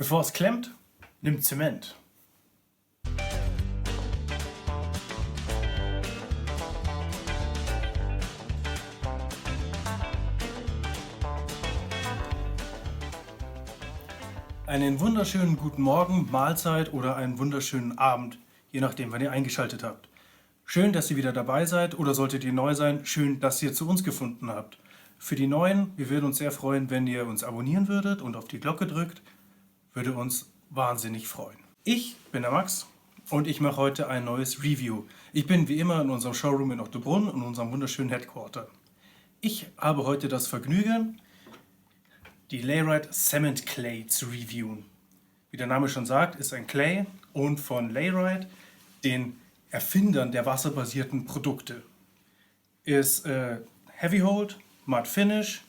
Bevor es klemmt, nimm Zement. Einen wunderschönen guten Morgen, Mahlzeit oder einen wunderschönen Abend, je nachdem, wann ihr eingeschaltet habt. Schön, dass ihr wieder dabei seid, oder solltet ihr neu sein, schön, dass ihr zu uns gefunden habt. Für die Neuen, wir würden uns sehr freuen, wenn ihr uns abonnieren würdet und auf die Glocke drückt. Würde uns wahnsinnig freuen. Ich bin der Max und ich mache heute ein neues Review. Ich bin wie immer in unserem Showroom in Ottobrunn, in unserem wunderschönen Headquarter. Ich habe heute das Vergnügen, die Layrite Cement Clay zu reviewen. Wie der Name schon sagt, ist ein Clay und von Layrite, den Erfindern der wasserbasierten Produkte. Ist Heavy Hold, Matte Finish,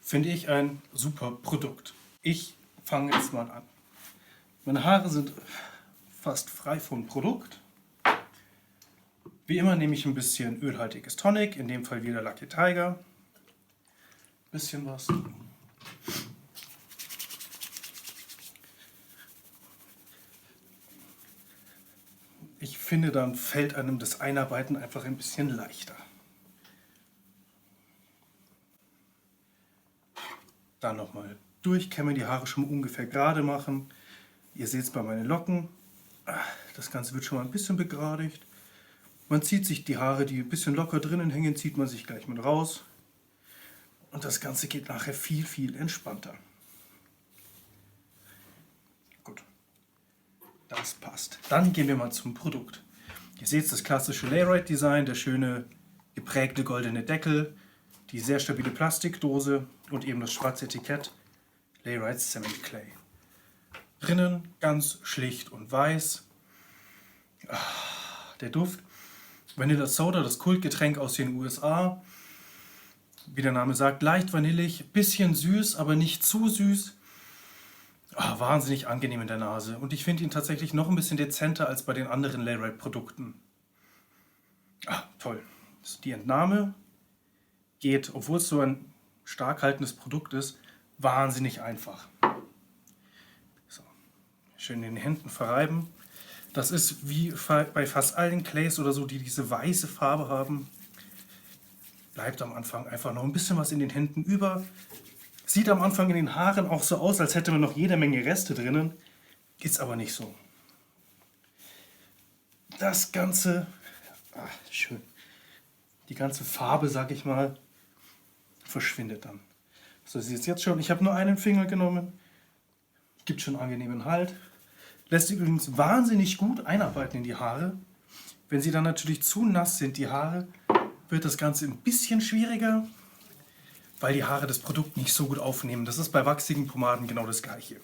finde ich ein super Produkt. Ich fange jetzt mal an. Meine Haare sind fast frei vom Produkt. Wie immer nehme ich ein bisschen ölhaltiges Tonic, in dem Fall wieder Lucky Tiger. Bisschen was. Ich finde, dann fällt einem das Einarbeiten einfach ein bisschen leichter. Dann nochmal durchkämmen, die Haare schon ungefähr gerade machen. Ihr seht es bei meinen Locken. Das Ganze wird schon mal ein bisschen begradigt. Man zieht sich die Haare, die ein bisschen locker drinnen hängen, zieht man sich gleich mit raus. Und das Ganze geht nachher viel, viel entspannter. Gut, das passt. Dann gehen wir mal zum Produkt. Ihr seht das klassische Layrite-Design, der schöne geprägte goldene Deckel, die sehr stabile Plastikdose und eben das schwarze Etikett Layrite Cement Clay. Drinnen ganz schlicht und weiß. Der Duft. Vanilla Soda, das Kultgetränk aus den USA. Wie der Name sagt, leicht vanillig, bisschen süß, aber nicht zu süß. Wahnsinnig angenehm in der Nase. Und ich finde ihn tatsächlich noch ein bisschen dezenter als bei den anderen Layrite-Produkten. Toll. Die Entnahme geht, obwohl es so ein stark haltendes Produkt ist, wahnsinnig einfach. So. Schön in den Händen verreiben. Das ist wie bei fast allen Clays oder so, die diese weiße Farbe haben. Bleibt am Anfang einfach noch ein bisschen was in den Händen über. Sieht am Anfang in den Haaren auch so aus, als hätte man noch jede Menge Reste drinnen. Ist aber nicht so. Das Ganze, schön. Die ganze Farbe, sag ich mal, verschwindet dann. So, ihr seht es jetzt schon, ich habe nur einen Finger genommen. Gibt schon einen angenehmen Halt. Lässt sich übrigens wahnsinnig gut einarbeiten in die Haare. Wenn sie dann natürlich zu nass sind, die Haare, wird das Ganze ein bisschen schwieriger, weil die Haare das Produkt nicht so gut aufnehmen. Das ist bei wachsigen Pomaden genau das gleiche.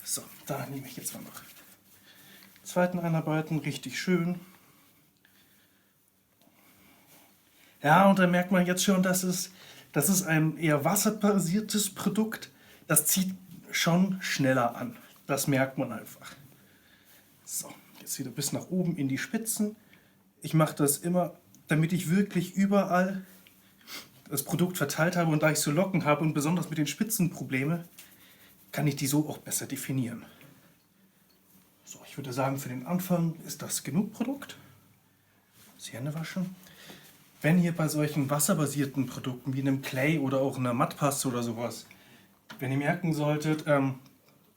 So, da nehme ich jetzt mal noch zweiten einarbeiten, richtig schön. Ja, und da merkt man jetzt schon, das ist ein eher wasserbasiertes Produkt. Das zieht schon schneller an. Das merkt man einfach. So, jetzt wieder bis nach oben in die Spitzen. Ich mache das immer, damit ich wirklich überall das Produkt verteilt habe, und da ich so Locken habe und besonders mit den Spitzen Probleme, kann ich die so auch besser definieren. So, ich würde sagen, für den Anfang ist das genug Produkt. Die Hände waschen. Wenn ihr bei solchen wasserbasierten Produkten wie einem Clay oder auch einer Mattpaste oder sowas, wenn ihr merken solltet,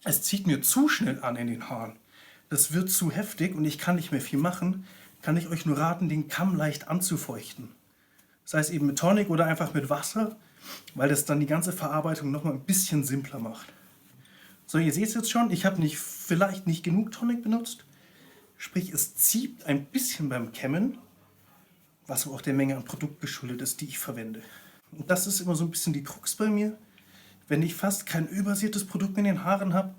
es zieht mir zu schnell an in den Haaren, das wird zu heftig und ich kann nicht mehr viel machen, kann ich euch nur raten, den Kamm leicht anzufeuchten. Sei es eben mit Tonic oder einfach mit Wasser, weil das dann die ganze Verarbeitung nochmal ein bisschen simpler macht. So, ihr seht es jetzt schon, ich habe vielleicht nicht genug Tonic benutzt, sprich es zieht ein bisschen beim Kämmen, was aber auch der Menge an Produkt geschuldet ist, die ich verwende. Und das ist immer so ein bisschen die Krux bei mir. Wenn ich fast kein ölbasiertes Produkt in den Haaren habe,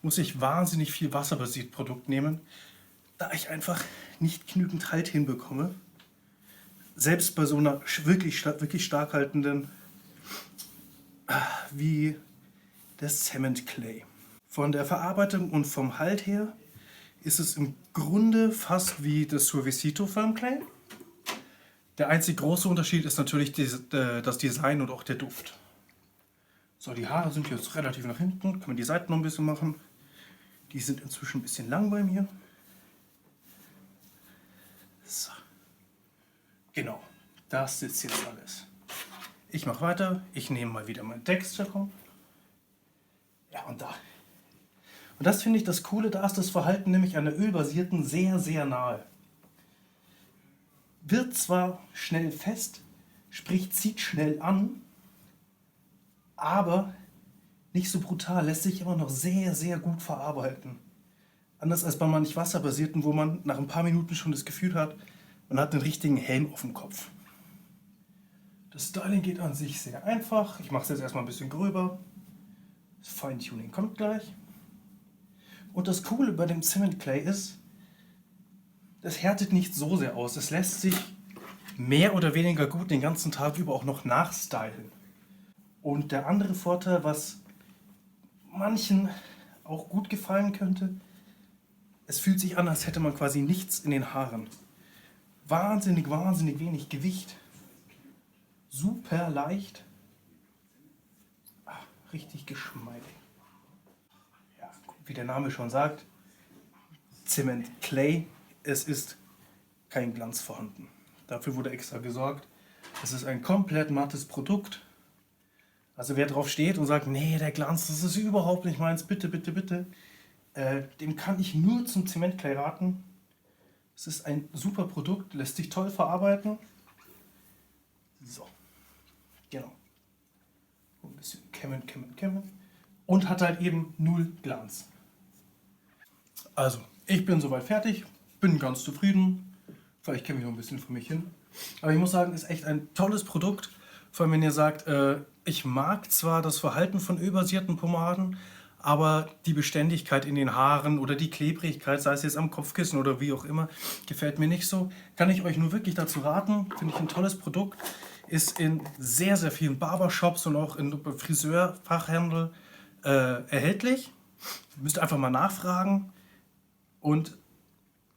muss ich wahnsinnig viel wasserbasiertes Produkt nehmen, da ich einfach nicht genügend Halt hinbekomme. Selbst bei so einer wirklich stark haltenden wie das Cement Clay. Von der Verarbeitung und vom Halt her ist es im Grunde fast wie das Suavecito Firm Clay. Der einzig große Unterschied ist natürlich das Design und auch der Duft. So, die Haare sind jetzt relativ nach hinten. Kann man die Seiten noch ein bisschen machen. Die sind inzwischen ein bisschen lang bei mir. So. Genau, das sitzt jetzt alles. Ich mache weiter. Ich nehme mal wieder meinen Texture. Ja, und da. Und das finde ich das Coole, da ist das Verhalten nämlich einer ölbasierten sehr, sehr nahe. Wird zwar schnell fest, sprich zieht schnell an, aber nicht so brutal, lässt sich immer noch sehr, sehr gut verarbeiten. Anders als bei manch wasserbasierten, wo man nach ein paar Minuten schon das Gefühl hat, man hat einen richtigen Helm auf dem Kopf. Das Styling geht an sich sehr einfach. Ich mache es jetzt erstmal ein bisschen gröber. Das Feintuning kommt gleich. Und das Coole bei dem Cement Clay ist, das härtet nicht so sehr aus. Es lässt sich mehr oder weniger gut den ganzen Tag über auch noch nachstylen. Und der andere Vorteil, was manchen auch gut gefallen könnte, es fühlt sich an, als hätte man quasi nichts in den Haaren. Wahnsinnig, wahnsinnig wenig Gewicht. Super leicht. Richtig geschmeidig. Ja, wie der Name schon sagt, Cement Clay, es ist kein Glanz vorhanden. Dafür wurde extra gesorgt. Es ist ein komplett mattes Produkt. Also wer drauf steht und sagt, nee, der Glanz, das ist überhaupt nicht meins, bitte, bitte, bitte, dem kann ich nur zum Cement Clay raten. Es ist ein super Produkt, lässt sich toll verarbeiten. So, genau. Ein bisschen kämmen. Und hat halt eben null Glanz. Also, ich bin soweit fertig, bin ganz zufrieden. Vielleicht kämme ich noch ein bisschen vor mich hin. Aber ich muss sagen, ist echt ein tolles Produkt. Vor allem, wenn ihr sagt, ich mag zwar das Verhalten von ölbasierten Pomaden, aber die Beständigkeit in den Haaren oder die Klebrigkeit, sei es jetzt am Kopfkissen oder wie auch immer, gefällt mir nicht so. Kann ich euch nur wirklich dazu raten. Finde ich ein tolles Produkt. Ist in sehr, sehr vielen Barbershops und auch in Friseurfachhandel erhältlich. Müsst einfach mal nachfragen und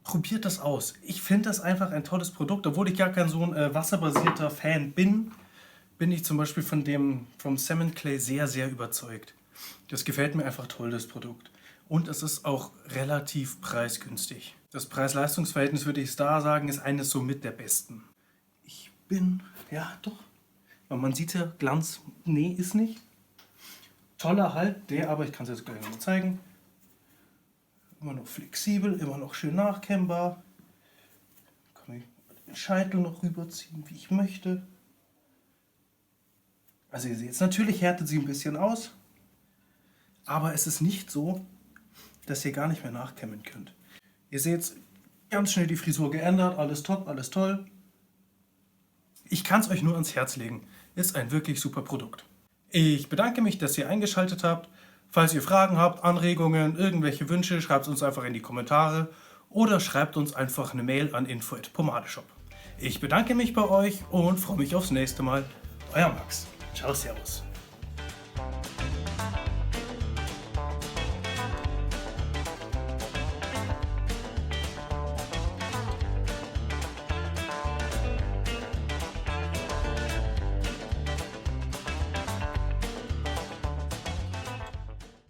probiert das aus. Ich finde das einfach ein tolles Produkt. Obwohl ich gar kein so ein wasserbasierter Fan bin, bin ich zum Beispiel vom Cement Clay sehr, sehr überzeugt. Das gefällt mir einfach toll, das Produkt. Und es ist auch relativ preisgünstig. Das Preis-Leistungs-Verhältnis, würde ich da sagen, ist eines somit der besten. Ich bin, ja doch, weil man sieht ja, Glanz, nee, ist nicht. Toller Halt, der aber, ich kann es jetzt gleich nochmal zeigen, immer noch flexibel, immer noch schön nachkämmbar. Kann ich den Scheitel noch rüberziehen, wie ich möchte. Also ihr seht es, natürlich härtet sie ein bisschen aus, aber es ist nicht so, dass ihr gar nicht mehr nachkämmen könnt. Ihr seht ganz schnell die Frisur geändert, alles top, alles toll. Ich kann es euch nur ans Herz legen. Ist ein wirklich super Produkt. Ich bedanke mich, dass ihr eingeschaltet habt. Falls ihr Fragen habt, Anregungen, irgendwelche Wünsche, schreibt es uns einfach in die Kommentare oder schreibt uns einfach eine Mail an info@pomadeshop. Ich bedanke mich bei euch und freue mich aufs nächste Mal. Euer Max. Ciao, servus.